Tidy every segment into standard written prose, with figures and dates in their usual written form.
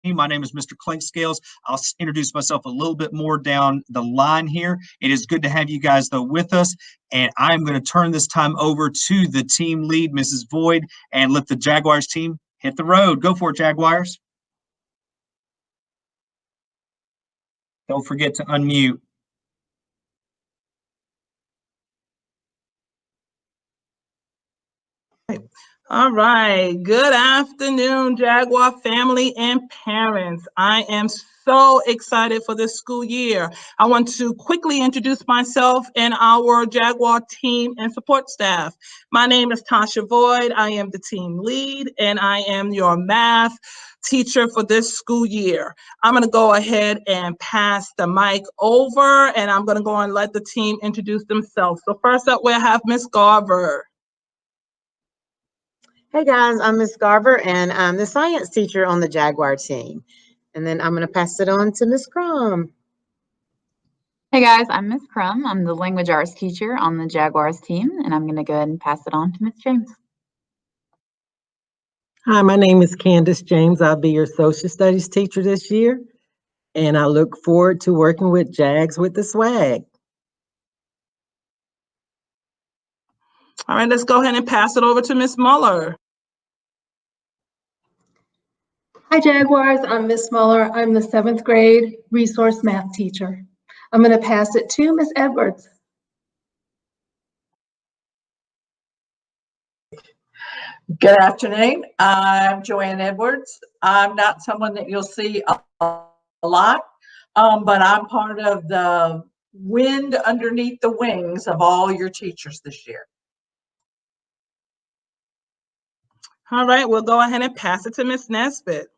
My name is Mr. Clink Scales. I'll introduce myself a little bit more down the line here. It is good to have you guys, though, with us. And I'm going to turn this time over to the team lead, Mrs. Boyd, and let the Jaguars team hit the road. Go for it, Jaguars. Don't forget to unmute. All right. Good afternoon, Jaguar family and parents. I am so excited for this school year. I want to quickly introduce myself and our Jaguar team and support staff. My name is Tasha Boyd. I am the team lead, and I am your math teacher for this school year. I'm going to go ahead and pass the mic over, and I'm going to go and let the team introduce themselves. So first up, we'll have Miss Garver. Hey guys, I'm Miss Garver, and I'm the science teacher on the Jaguar team. And then I'm going to pass it on to Miss Crum. Hey guys, I'm Miss Crum. I'm the language arts teacher on the Jaguars team, and I'm going to go ahead and pass it on to Miss James. Hi, my name is Candace James. I'll be your social studies teacher this year, and I look forward to working with Jags with the swag. All right, let's go ahead and pass it over to Miss Muller. Hi, Jaguars. I'm Miss Muller. I'm the 7th grade resource math teacher. I'm going to pass it to Miss Edwards. Good afternoon. I'm Joanne Edwards. I'm not someone that you'll see a lot, but I'm part of the wind underneath the wings of all your teachers this year. All right, we'll go ahead and pass it to Miss Nesbitt.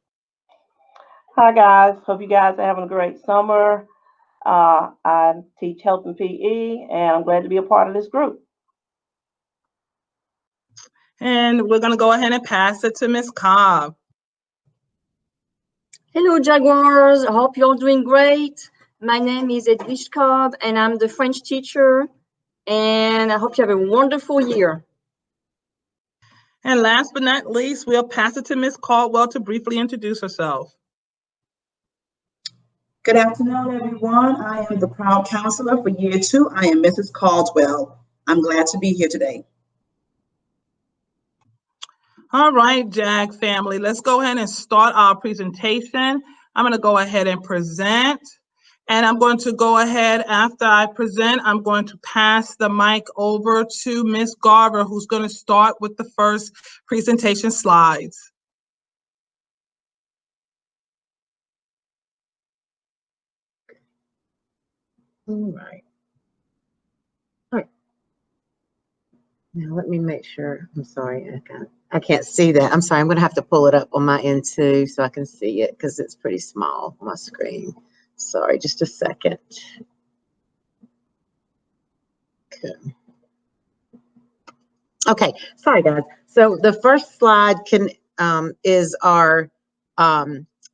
Hi guys, hope you guys are having a great summer. I teach health and PE, and I'm glad to be a part of this group. And we're going to go ahead and pass it to Miss Cobb. Hello, Jaguars. I hope you're doing great. My name is Edwige Cobb, and I'm the French teacher. And I hope you have a wonderful year. And last but not least, we'll pass it to Miss Caldwell to briefly introduce herself. Good afternoon, everyone. I am the proud counselor for year 2. I am Mrs. Caldwell. I'm glad to be here today. All right, JAG family, let's go ahead and start our presentation. I'm going to go ahead and present. And I'm going to go ahead, after I present, I'm going to pass the mic over to Miss Garver, who's going to start with the first presentation slides. All right. All right. Now let me make sure. I'm sorry, I can't see that. I'm sorry. I'm going to have to pull it up on my end too so I can see it because it's pretty small on my screen. Sorry, just a second. Okay. Okay, sorry guys. So the first slide is our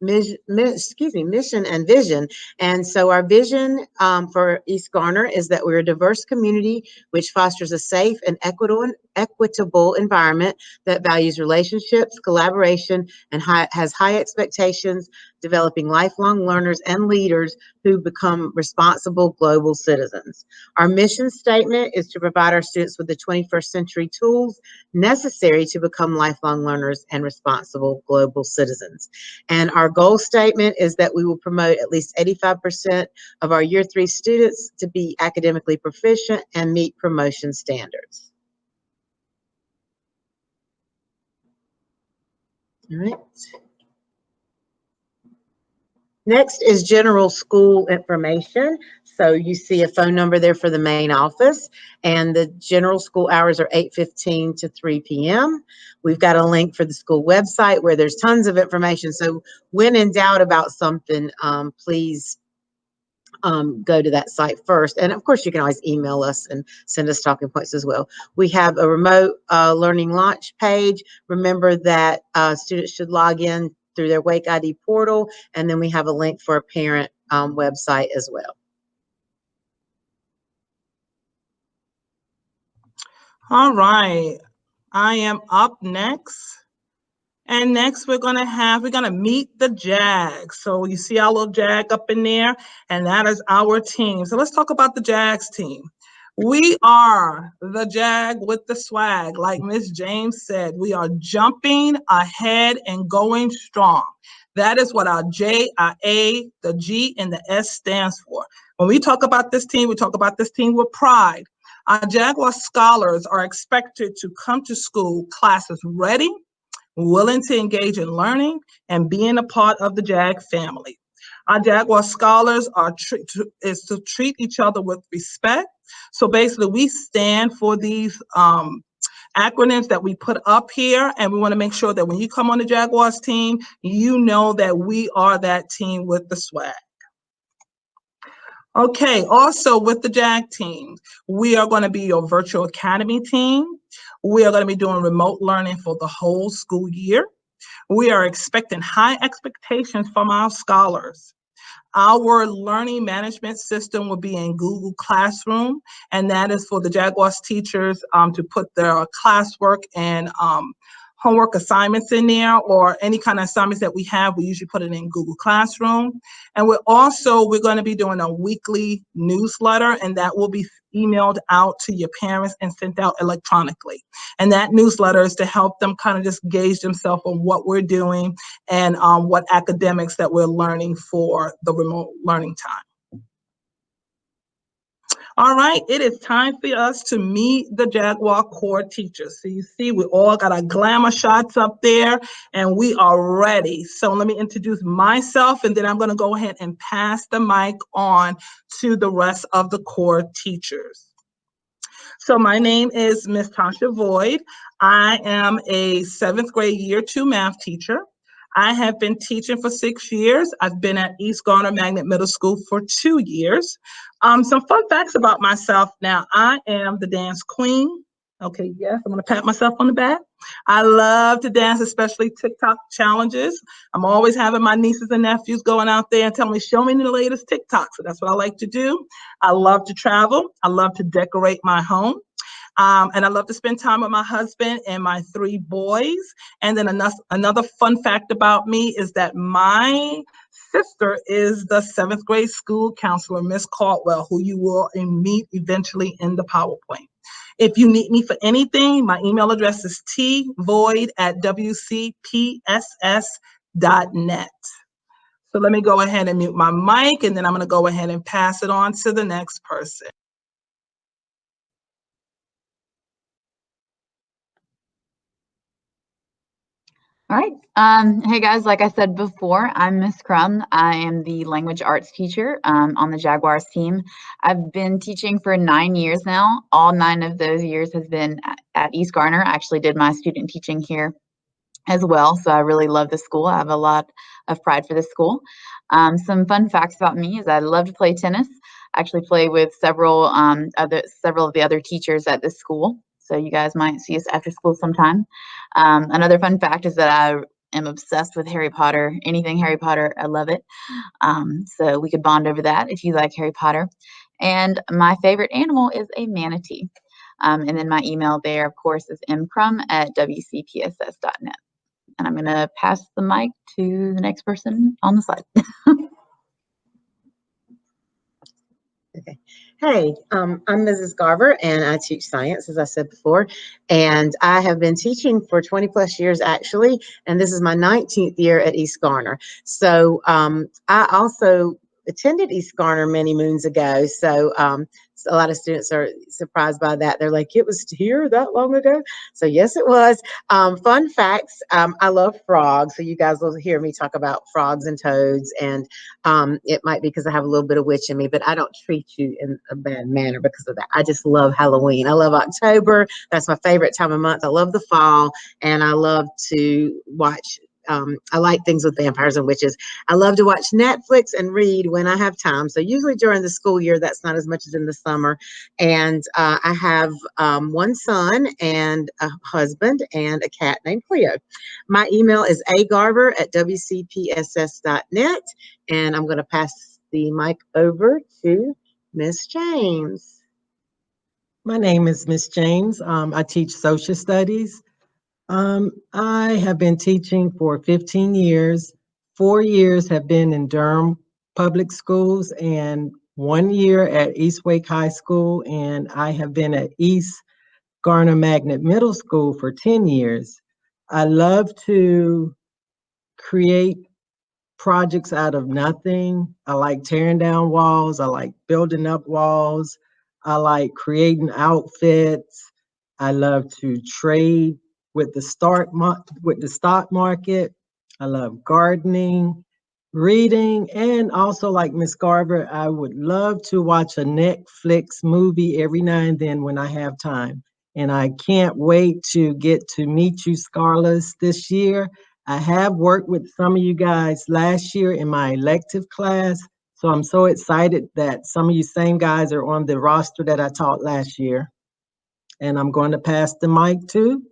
mission and vision. And so our vision for East Garner is that we're a diverse community which fosters a safe and equitable environment that values relationships, collaboration, and has high expectations, developing lifelong learners and leaders who become responsible global citizens. Our mission statement is to provide our students with the 21st century tools necessary to become lifelong learners and responsible global citizens. And our goal statement is that we will promote at least 85% of our year 3 students to be academically proficient and meet promotion standards. All right. Next is general school information. So you see a phone number there for the main office, and the general school hours are 8:15 to 3 p.m. We've got a link for the school website where there's tons of information. So when in doubt about something, please go to that site first. And of course, you can always email us and send us talking points as well. We have a remote learning launch page. Remember that students should log in through their Wake ID portal, and then we have a link for a parent website as well. All right, I am up next. And next we're gonna meet the Jags. So you see our little Jag up in there, and that is our team. So let's talk about the Jags team. We are the Jag with the swag. Like Miss James said, we are jumping ahead and going strong. That is what our J, our A, the G, and the S stands for. When we talk about this team, we talk about this team with pride. Our Jaguar scholars are expected to come to school classes ready, willing to engage in learning, and being a part of the JAG family. Our Jaguar scholars is to treat each other with respect. So basically, we stand for these acronyms that we put up here, and we want to make sure that when you come on the Jaguars team, you know that we are that team with the swag. Okay, also with the JAG team, we are going to be your virtual academy team. We are going to be doing remote learning for the whole school year. We are expecting high expectations from our scholars. Our learning management system will be in Google Classroom, and that is for the Jaguars teachers to put their classwork and homework assignments in there, or any kind of assignments that we have, we usually put it in Google Classroom. And we're going to be doing a weekly newsletter, and that will be emailed out to your parents and sent out electronically. And that newsletter is to help them kind of just gauge themselves on what we're doing and what academics that we're learning for the remote learning time. All right, it is time for us to meet the Jaguar core teachers. So you see, we all got our glamour shots up there, and we are ready. So let me introduce myself, and then I'm going to go ahead and pass the mic on to the rest of the core teachers. So my name is Miss Tasha Void. I am a 7th grade year 2 math teacher. I have been teaching for 6 years. I've been at East Garner Magnet Middle School for 2 years. Some fun facts about myself. Now, I am the dance queen. Okay, yes, I'm gonna pat myself on the back. I love to dance, especially TikTok challenges. I'm always having my nieces and nephews going out there and telling me, show me the latest TikTok. So that's what I like to do. I love to travel. I love to decorate my home. And I love to spend time with my husband and my 3 boys. And then another fun fact about me is that my sister is the 7th grade school counselor, Miss Caldwell, who you will meet eventually in the PowerPoint. If you need me for anything, my email address is tvoid@wcpss.net. So let me go ahead and mute my mic, and then I'm going to go ahead and pass it on to the next person. All right. Hey guys, like I said before, I'm Miss Crum. I am the language arts teacher on the Jaguars team. I've been teaching for 9 years now. All 9 of those years has been at East Garner. I actually did my student teaching here as well, so I really love the school. I have a lot of pride for the school. Some fun facts about me is I love to play tennis. I actually play with several of the other teachers at this school. So you guys might see us after school sometime. Another fun fact is that I am obsessed with Harry Potter. Anything Harry Potter, I love it. So we could bond over that if you like Harry Potter. And my favorite animal is a manatee. And then my email there, of course, is mcrum@wcpss.net. And I'm going to pass the mic to the next person on the slide. Okay. Hey, I'm Mrs. Garver, and I teach science, as I said before, and I have been teaching for 20 plus years, actually, and this is my 19th year at East Garner. So I also attended East Garner many moons ago, so a lot of students are surprised by that. They're like, it was here that long ago? So yes, it was. Fun facts, I love frogs, so you guys will hear me talk about frogs and toads, and it might be because I have a little bit of witch in me, but I don't treat you in a bad manner because of that. I just love Halloween. I love October. That's my favorite time of month. I love the fall, and I love to watch I like things with vampires and witches. I love to watch Netflix and read when I have time. So usually during the school year, that's not as much as in the summer. And I have 1 son and a husband and a cat named Cleo. My email is agarver@wcpss.net. And I'm going to pass the mic over to Miss James. My name is Miss James. I teach social studies. I have been teaching for 15 years. 4 years have been in Durham Public Schools and 1 year at East Wake High School. And I have been at East Garner Magnet Middle School for 10 years. I love to create projects out of nothing. I like tearing down walls. I like building up walls. I like creating outfits. I love to trade with the stock market. I love gardening, reading, and also like Miss Garver, I would love to watch a Netflix movie every now and then when I have time. And I can't wait to get to meet you, Scarlett, this year. I have worked with some of you guys last year in my elective class, so I'm so excited that some of you same guys are on the roster that I taught last year. And I'm going to pass the mic to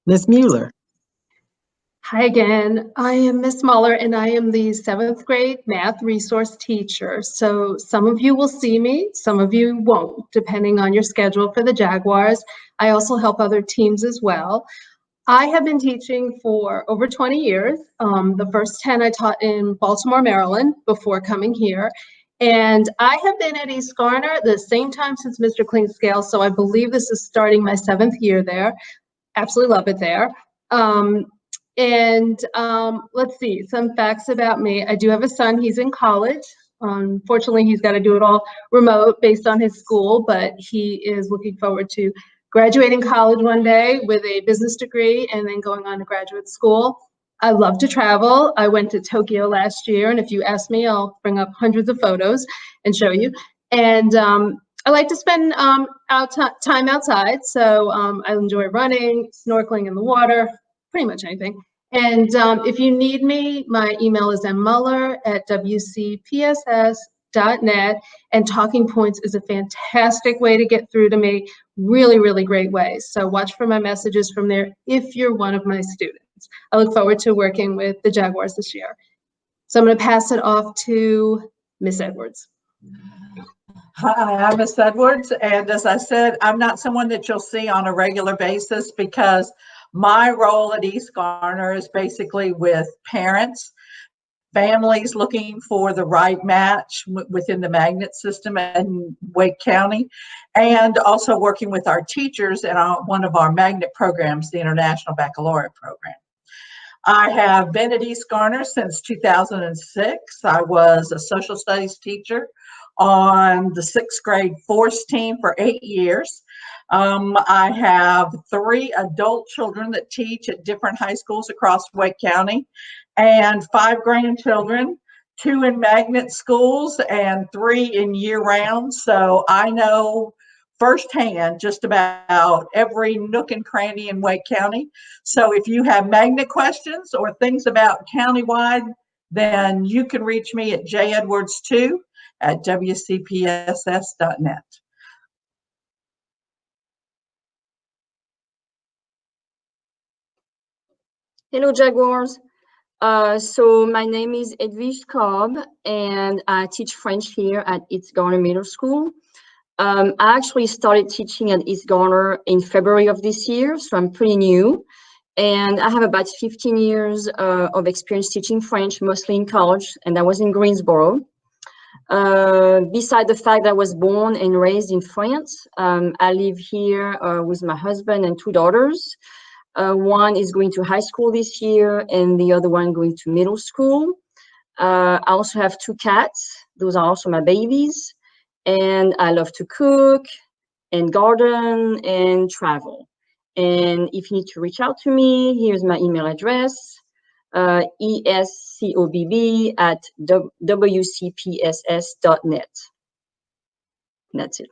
Miss Mueller. Hi again. I am Miss Muller and I am the 7th grade math resource teacher. So some of you will see me, some of you won't, depending on your schedule for the Jaguars. I also help other teams as well. I have been teaching for over 20 years. The first 10 I taught in Baltimore, Maryland before coming here. And I have been at East Garner the same time since Mr. Clinkscale, so I believe this is starting my 7th year there. Absolutely love it there. Let's see, some facts about me. I do have a son, he's in college. Unfortunately, he's got to do it all remote based on his school, but he is looking forward to graduating college one day with a business degree and then going on to graduate school. I love to travel. I went to Tokyo last year, and if you ask me, I'll bring up hundreds of photos and show you. And I like to spend time outside, so I enjoy running, snorkeling in the water, pretty much anything. And if you need me, my email is mmuller@wcpss.net, and Talking Points is a fantastic way to get through to me. Really, really great way. So watch for my messages from there if you're one of my students. I look forward to working with the Jaguars this year. So I'm going to pass it off to Miss Edwards. Hi, I'm Miss Edwards, and as I said, I'm not someone that you'll see on a regular basis because my role at East Garner is basically with parents, families looking for the right match within the magnet system in Wake County, and also working with our teachers in one of our magnet programs, the International Baccalaureate Program. I have been at East Garner since 2006. I was a social studies teacher on the 6th grade force team for 8 years. I have 3 adult children that teach at different high schools across Wake County and 5 grandchildren, 2 in magnet schools and 3 in year-round. So I know firsthand just about every nook and cranny in Wake County. So if you have magnet questions or things about countywide, then you can reach me at jedwards2@wcpss.net. Hello, Jaguars. So my name is Edwige Cobb, and I teach French here at East Garner Middle School. I actually started teaching at East Garner in February of this year, so I'm pretty new. And I have about 15 years of experience teaching French, mostly in college, and I was in Greensboro. Beside the fact that I was born and raised in France, I live here with my husband and 2 daughters. One is going to high school this year, and the other one going to middle school. I also have 2 cats. Those are also my babies. And I love to cook and garden and travel. And if you need to reach out to me, here's my email address, escobb@wcpss.net. That's it.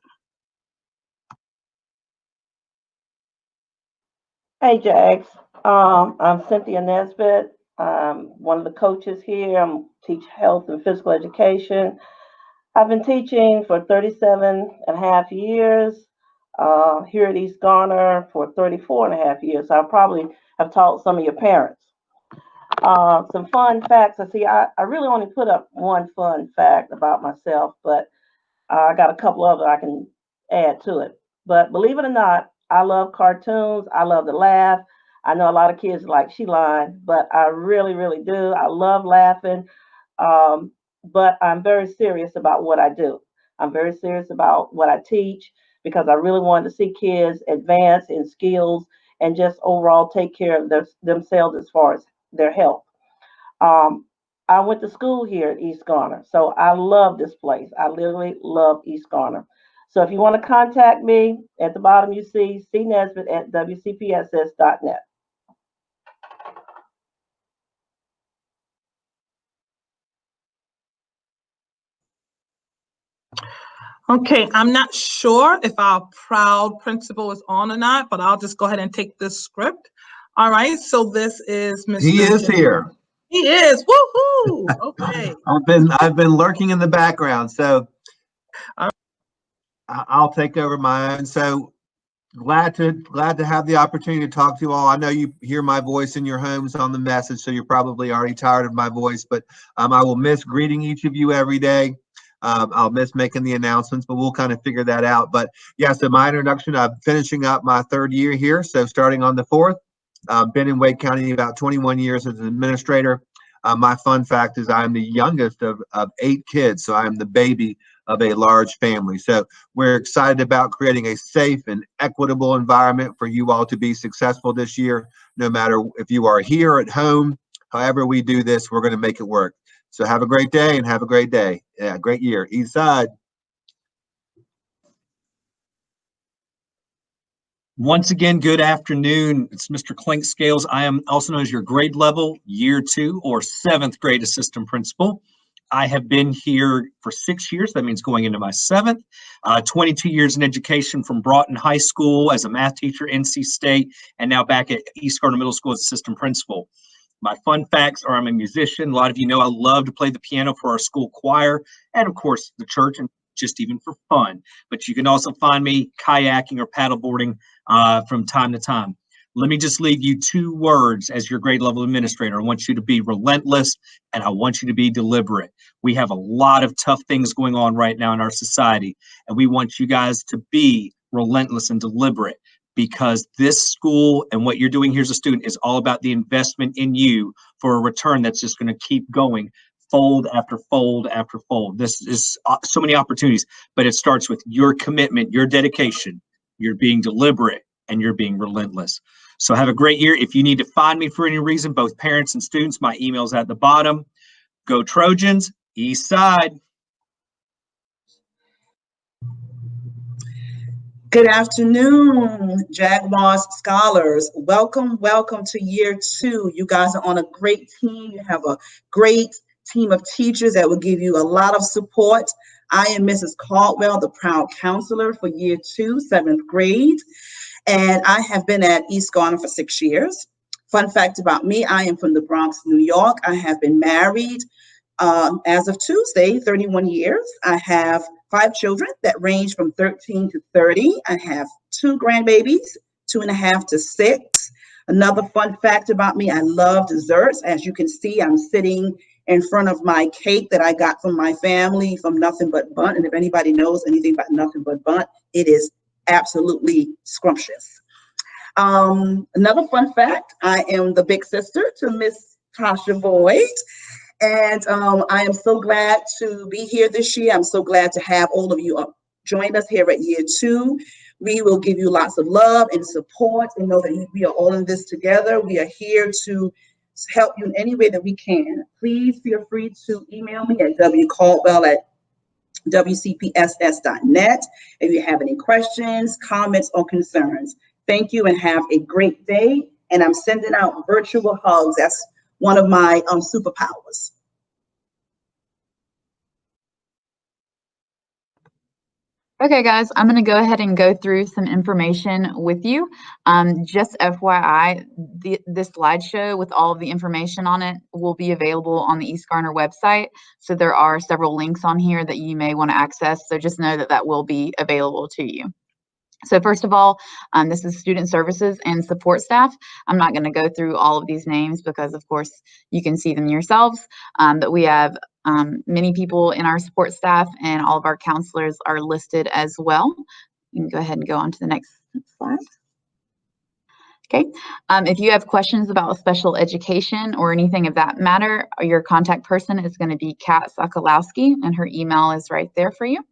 Hey, Jags. I'm Cynthia Nesbitt. I'm one of the coaches here. I teach health and physical education. I've been teaching for 37 and a half years, here at East Garner for 34 and a half years. So I probably have taught some of your parents. Some fun facts. I really only put up one fun fact about myself, but I got a couple other I can add to it. But believe it or not, I love cartoons. I love to laugh. I know a lot of kids like she lying, but I really, really do. I love laughing. Um, but I'm very serious about what I do. I'm very serious about what I teach because I really want to see kids advance in skills and just overall take care of themselves as far as their health. Um, I went to school here at East Garner, so I love this place. I literally love East Garner. So if you want to contact me, at the bottom you see C. Nesbitt at WCPSS.net. Okay, I'm not sure if our proud principal is on or not, but I'll just go ahead and take this script. All right, so this is Mr. He is here. He is. Woohoo! Okay. I've been lurking in the background, so I'll take over my own. So glad to have the opportunity to talk to you all. I know you hear my voice in your homes on the message, so you're probably already tired of my voice, but I will miss greeting each of you every day. I'll miss making the announcements, but we'll kind of figure that out. But yeah, so my introduction, I'm finishing up my 3rd year here, so starting on the 4th. Been in Wake County about 21 years as an administrator. My fun fact is I am the youngest of 8 kids, so I am the baby of a large family. So we're excited about creating a safe and equitable environment for you all to be successful this year, no matter if you are here at home. However we do this, we're going to make it work. So have a great day and have a great day. Yeah, great year. East Side. Once again, good afternoon. It's Mr. Clink Scales. I am also known as your grade level year 2 or 7th grade assistant principal. I have been here for 6 years. That means going into my 7th. 22 years in education from Broughton High School as a math teacher, NC State, and now back at East Garner Middle School as assistant principal. My fun facts are I'm a musician. A lot of you know I love to play the piano for our school choir and, of course, the church and just even for fun. But you can also find me kayaking or paddleboarding from time to time. Let me just leave you 2 words as your grade level administrator. I want you to be relentless and I want you to be deliberate. We have a lot of tough things going on right now in our society, and we want you guys to be relentless and deliberate because this school and what you're doing here as a student is all about the investment in you for a return that's just going to keep going fold after fold after fold. This is so many opportunities, but it starts with your commitment, your dedication. You're being deliberate and you're being relentless. So have a great year. If you need to find me for any reason, both parents and students, my email's at the bottom. Go Trojans, East Side. Good afternoon, Jaguars scholars. Welcome, welcome to year 2. You guys are on a great team. You have a great team of teachers that will give you a lot of support. I am Mrs. Caldwell, the proud counselor for year 2, 7th grade, and I have been at East Garner for 6 years. Fun fact about me, I am from the Bronx, New York. I have been married as of Tuesday, 31 years. I have 5 children that range from 13 to 30. I have 2 grandbabies, 2.5 to 6. Another fun fact about me, I love desserts. As you can see, I'm sitting in front of my cake that I got from my family from Nothing But Bunt. And if anybody knows anything about Nothing But Bunt, it is absolutely scrumptious. Another fun fact, I am the big sister to Miss Tasha Boyd. And I am so glad to be here this year. I'm so glad to have all of you join us here at year 2. We will give you lots of love and support and know that we are all in this together. We are here to help you in any way that we can. Please feel free to email me at wcaldwell@wcpss.net if you have any questions, comments, or concerns. Thank you and have a great day. And I'm sending out virtual hugs. That's one of my superpowers. Okay, guys, I'm going to go ahead and go through some information with you. Just FYI, this slideshow with all of the information on it will be available on the East Garner website. So there are several links on here that you may want to access. So just know that that will be available to you. So first of all, this is student services and support staff. I'm not going to go through all of these names because, of course, you can see them yourselves. But we have many people in our support staff, and all of our counselors are listed as well. You can go ahead and go on to the next slide. Okay, if you have questions about special education or anything of that matter, your contact person is going to be Kat Sokolowski, and her email is right there for you.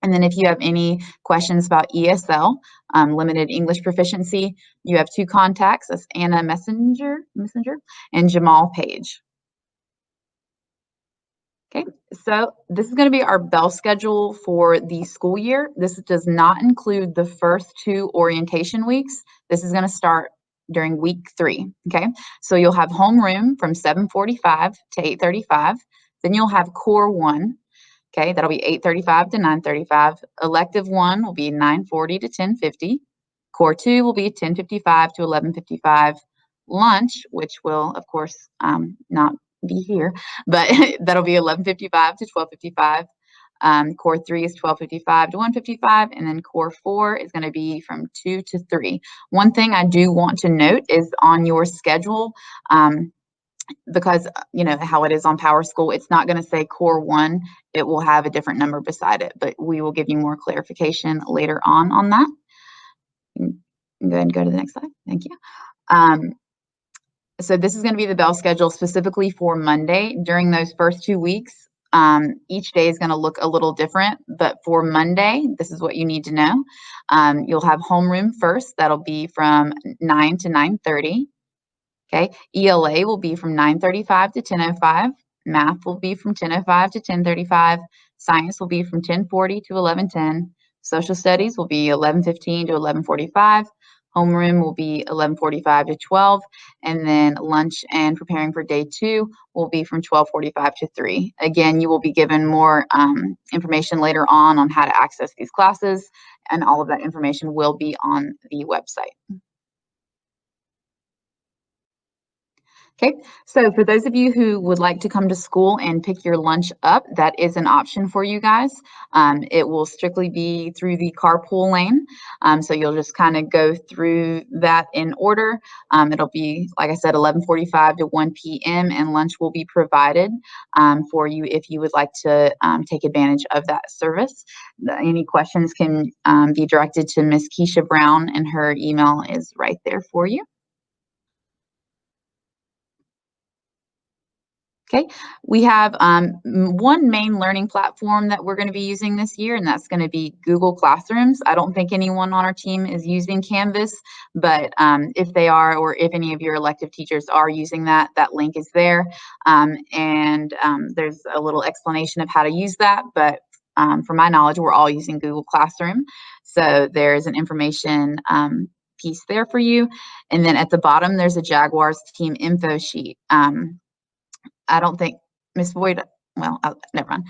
And then if you have any questions about ESL, limited English proficiency, you have 2 contacts. That's Anna Messenger and Jamal Page. Okay, so this is going to be our bell schedule for the school year. This does not include the first 2 orientation weeks. This is going to start during week 3. Okay, so you'll have homeroom from 7:45 to 8:35. Then you'll have core 1. Okay, that'll be 8:35 to 9:35. Elective 1 will be 9:40 to 10:50. Core 2 will be 10:55 to 11:55. Lunch, which will, of course, not be here, but that'll be 11:55 to 12:55. Core 3 is 12:55 to 1:55, and then core 4 is going to be from 2 to 3. One thing I do want to note is on your schedule, because you know how it is on Power School, it's not going to say core 1. It will have a different number beside it, but we will give you more clarification later on that. You can go ahead and go to the next slide. Thank you. So this is going to be the bell schedule specifically for Monday. During those first 2 weeks, each day is going to look a little different, but for Monday, this is what you need to know. You'll have homeroom first. That'll be from 9 to 9:30. Okay, ELA will be from 9:35 to 10:05. Math will be from 10:05 to 10:35. Science will be from 10:40 to 11:10. Social studies will be 11:15 to 11:45. Homeroom will be 11:45 to 12. And then lunch and preparing for day 2 will be from 12:45 to 3. Again, you will be given more information later on how to access these classes, and all of that information will be on the website. Okay, so for those of you who would like to come to school and pick your lunch up, that is an option for you guys. It will strictly be through the carpool lane. So you'll just kind of go through that in order. It'll be, like I said, 11:45 to 1 p.m. and lunch will be provided for you if you would like to take advantage of that service. Any questions can be directed to Miss Keisha Brown, and her email is right there for you. Okay, we have one main learning platform that we're going to be using this year, and that's going to be Google Classrooms. I don't think anyone on our team is using Canvas, but if they are, or if any of your elective teachers are using that, that link is there. There's a little explanation of how to use that, but from my knowledge, we're all using Google Classroom. So there's an information piece there for you. And then at the bottom, there's a Jaguars team info sheet. I don't think Ms. Boyd, well, never mind.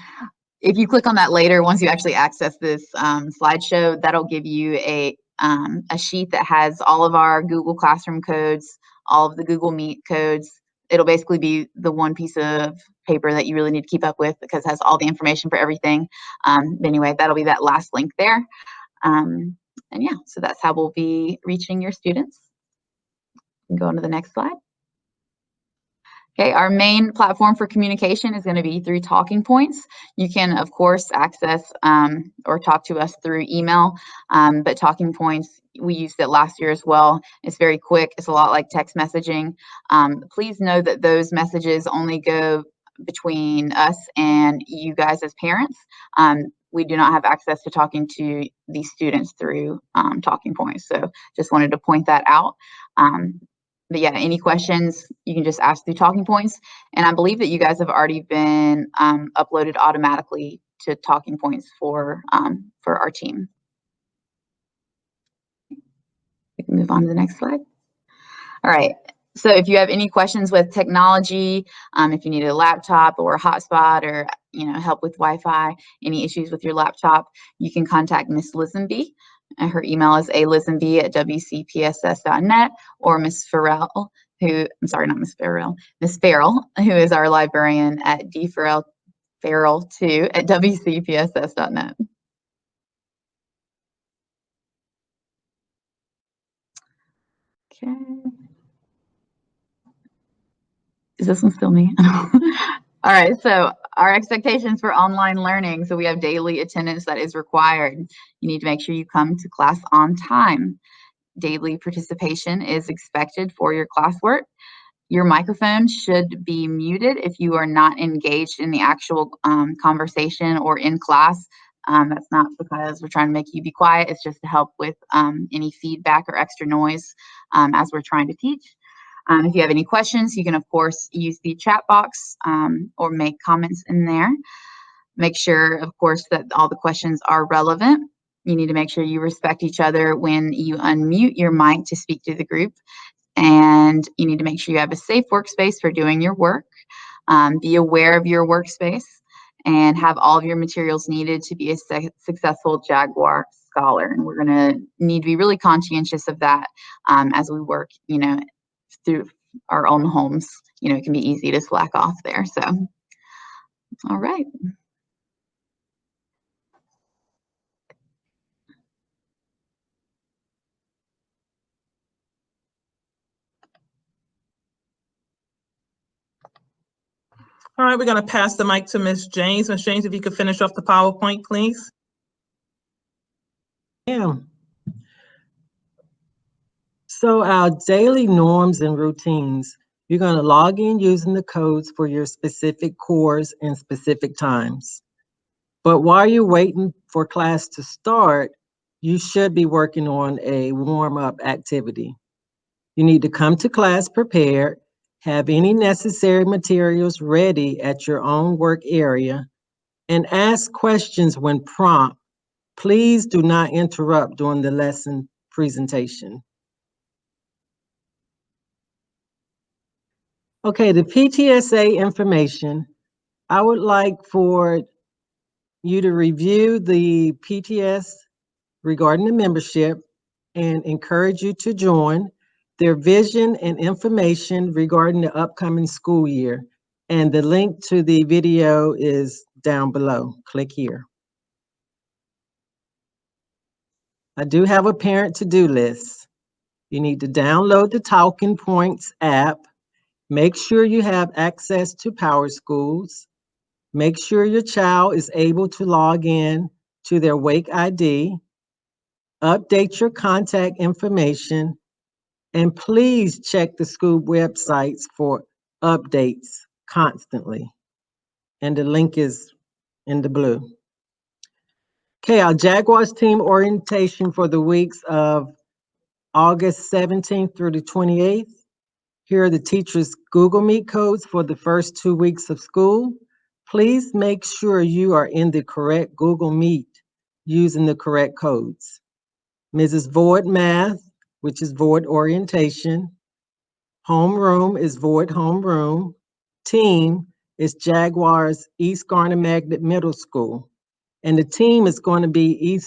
If you click on that later, once you actually access this slideshow, that'll give you a sheet that has all of our Google Classroom codes, all of the Google Meet codes. It'll basically be the one piece of paper that you really need to keep up with because it has all the information for everything. Anyway, that'll be that last link there. And yeah, so that's how we'll be reaching your students. Go on to the next slide. Okay, our main platform for communication is going to be through Talking Points. You can, of course, access or talk to us through email, but Talking Points, we used it last year as well. It's very quick. It's a lot like text messaging. Please know that those messages only go between us and you guys as parents. We do not have access to talking to the students through Talking Points. So just wanted to point that out. But yeah, any questions, you can just ask through Talking Points. And I believe that you guys have already been uploaded automatically to Talking Points for our team. We can move on to the next slide. All right. So if you have any questions with technology, if you need a laptop or a hotspot or help with Wi-Fi, any issues with your laptop, you can contact Miss Lisenby. Her email is alisenby@wcpss.net, or Miss Farrell, Miss Farrell, who is our librarian at dfarrell2@wcpss.net. Okay. Is this one still me? All right, so our expectations for online learning. So we have daily attendance that is required. You need to make sure you come to class on time. Daily participation is expected for your classwork. Your microphone should be muted if you are not engaged in the actual conversation or in class. That's not because we're trying to make you be quiet. It's just to help with any feedback or extra noise as we're trying to teach. If you have any questions, you can, of course, use the chat box or make comments in there. Make sure, of course, that all the questions are relevant. You need to make sure you respect each other when you unmute your mic to speak to the group. And you need to make sure you have a safe workspace for doing your work. Be aware of your workspace and have all of your materials needed to be a successful Jaguar scholar. And we're going to need to be really conscientious of that as we work, through our own homes. It can be easy to slack off there. So, all right. All right, we're going to pass the mic to Ms. James. Ms. James, if you could finish off the PowerPoint, please. Yeah. So our daily norms and routines, you're going to log in using the codes for your specific course and specific times. But while you're waiting for class to start, you should be working on a warm-up activity. You need to come to class prepared, have any necessary materials ready at your own work area, and ask questions when prompt. Please do not interrupt during the lesson presentation. Okay, the PTSA information, I would like for you to review the PTS regarding the membership and encourage you to join. Their vision and information regarding the upcoming school year. And the link to the video is down below. Click here. I do have a parent to-do list. You need to download the Talking Points app. Make sure you have access to Power Schools. Make sure your child is able to log in to their Wake ID. Update your contact information. And please check the school websites for updates constantly. And the link is in the blue. Okay, our Jaguars team orientation for the weeks of August 17th through the 28th. Here are the teachers' Google Meet codes for the first 2 weeks of school. Please make sure you are in the correct Google Meet using the correct codes. Mrs. Void Math, which is Void Orientation. Homeroom is Void Homeroom. Team is Jaguars East Garner Magnet Middle School. And the team is going to be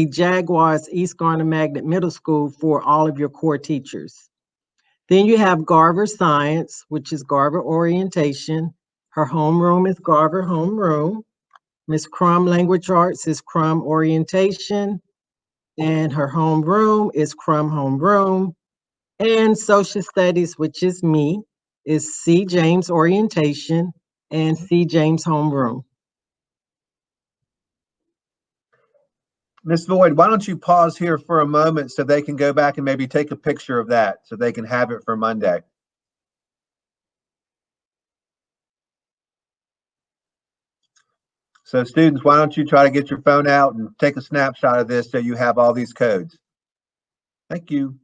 Jaguars East Garner Magnet Middle School for all of your core teachers. Then you have Garver Science, which is Garver Orientation. Her homeroom is Garver Homeroom. Miss Crum Language Arts is Crum Orientation. And her homeroom is Crum Homeroom. And Social Studies, which is me, is C. James Orientation and C. James Homeroom. Ms. Void, why don't you pause here for a moment so they can go back and maybe take a picture of that so they can have it for Monday. So students, why don't you try to get your phone out and take a snapshot of this so you have all these codes. Thank you.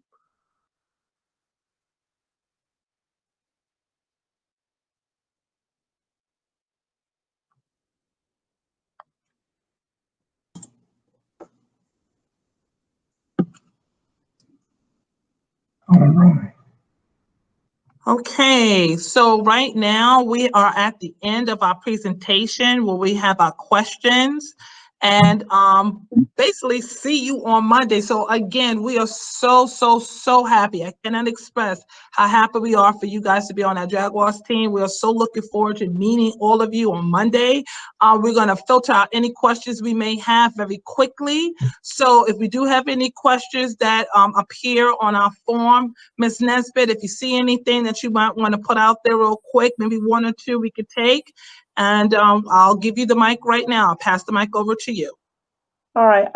All right. Okay, so right now we are at the end of our presentation where we have our questions. and basically see you on Monday. So again, we are so happy. I cannot express how happy we are for you guys to be on our Jaguars team. We are so looking forward to meeting all of you on Monday. We're going to filter out any questions we may have very quickly. So if we do have any questions that appear on our form, Ms. Nesbitt, if you see anything that you might want to put out there real quick, maybe one or two we could take. And I'll give you the mic right now. I'll pass the mic over to you. All right.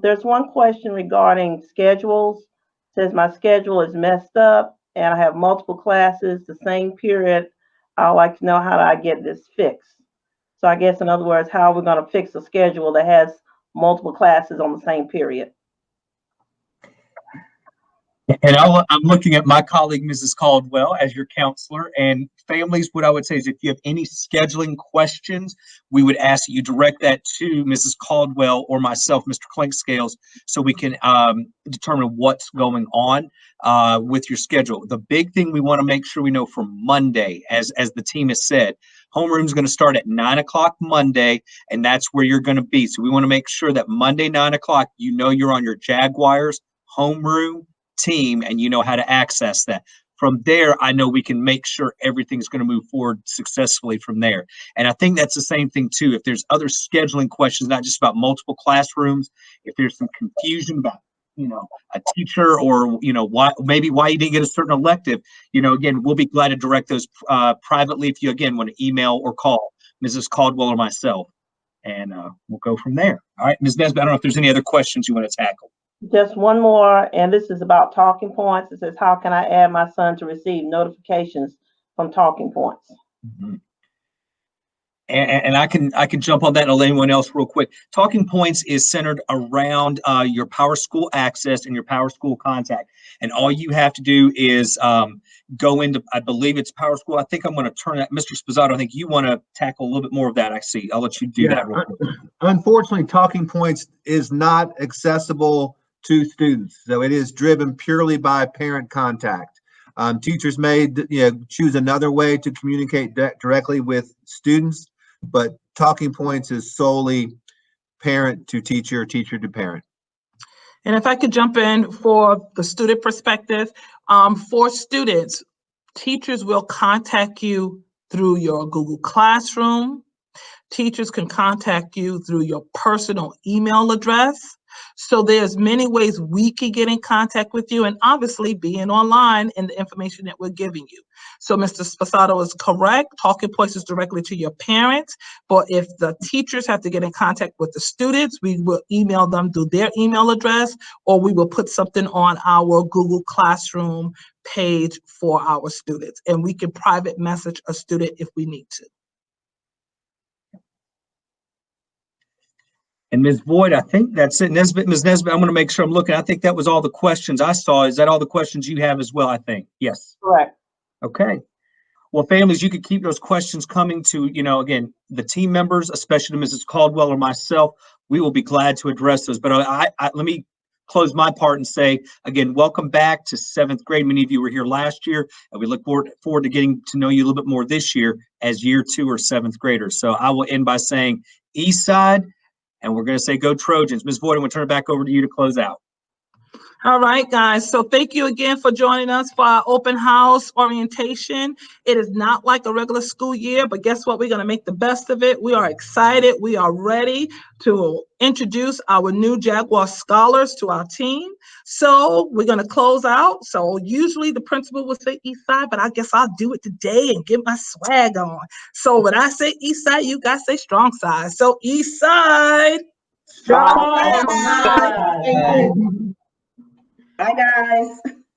There's one question regarding schedules. It says my schedule is messed up and I have multiple classes the same period. I'd like to know how do I get this fixed? So I guess in other words, how are we going to fix a schedule that has multiple classes on the same period? And I'm looking at my colleague, Mrs. Caldwell, as your counselor. And families, what I would say is if you have any scheduling questions, we would ask that you direct that to Mrs. Caldwell or myself, Mr. Clinkscales, so we can determine what's going on with your schedule. The big thing we want to make sure we know for Monday, as the team has said, homeroom is going to start at 9 o'clock Monday, and that's where you're going to be. So we want to make sure that Monday, 9 o'clock, you know you're on your Jaguars homeroom team and you know how to access that. From there, I know we can make sure everything's going to move forward successfully from there. And I think that's the same thing too. If there's other scheduling questions, not just about multiple classrooms, if there's some confusion about, a teacher or, why you didn't get a certain elective, again, we'll be glad to direct those privately if you, again, want to email or call Mrs. Caldwell or myself. And we'll go from there. All right, Ms. Nesbitt, I don't know if there's any other questions you want to tackle. Just one more, and this is about talking points. It says, how can I add my son to receive notifications from talking points? Mm-hmm. And I can jump on that and let anyone else real quick. Talking points is centered around your Power School access and your Power School contact. And all you have to do is go into, I believe it's Power School. I think I'm going to turn that, Mr. Spazzato, I think you want to tackle a little bit more of that. I see. I'll let you do that real quick. Unfortunately, Talking Points is not accessible to students. So it is driven purely by parent contact. Teachers may choose another way to communicate directly with students, but Talking Points is solely parent to teacher, teacher to parent. And if I could jump in for the student perspective, for students, teachers will contact you through your Google Classroom. Teachers can contact you through your personal email address. So there's many ways we can get in contact with you, and obviously being online and the information that we're giving you. So Mr. Spazzato is correct. Talking Points is directly to your parents, but if the teachers have to get in contact with the students, we will email them through their email address, or we will put something on our Google Classroom page for our students, and we can private message a student if we need to. And Ms. Boyd, I think that's it. Ms. Nesbitt, I'm going to make sure I'm looking. I think that was all the questions I saw. Is that all the questions you have as well, I think? Yes. Correct. Okay. Well, families, you could keep those questions coming to, again, the team members, especially to Mrs. Caldwell or myself. We will be glad to address those. But let me close my part and say, again, welcome back to 7th grade. Many of you were here last year, and we look forward to getting to know you a little bit more this year as year 2 or 7th graders. So I will end by saying East Side, and we're going to say go Trojans. Ms. Boyd, I'm going to turn it back over to you to close out. All right, guys. So thank you again for joining us for our open house orientation. It is not like a regular school year, but guess what? We're going to make the best of it. We are excited. We are ready to introduce our new Jaguar scholars to our team. So we're going to close out. So usually the principal would say East Side, but I guess I'll do it today and get my swag on. So when I say East Side, you guys say Strong Side. So East Side. Strong Side. Bye, guys.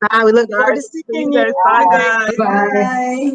Bye. We look forward to seeing you. Bye, guys. Bye.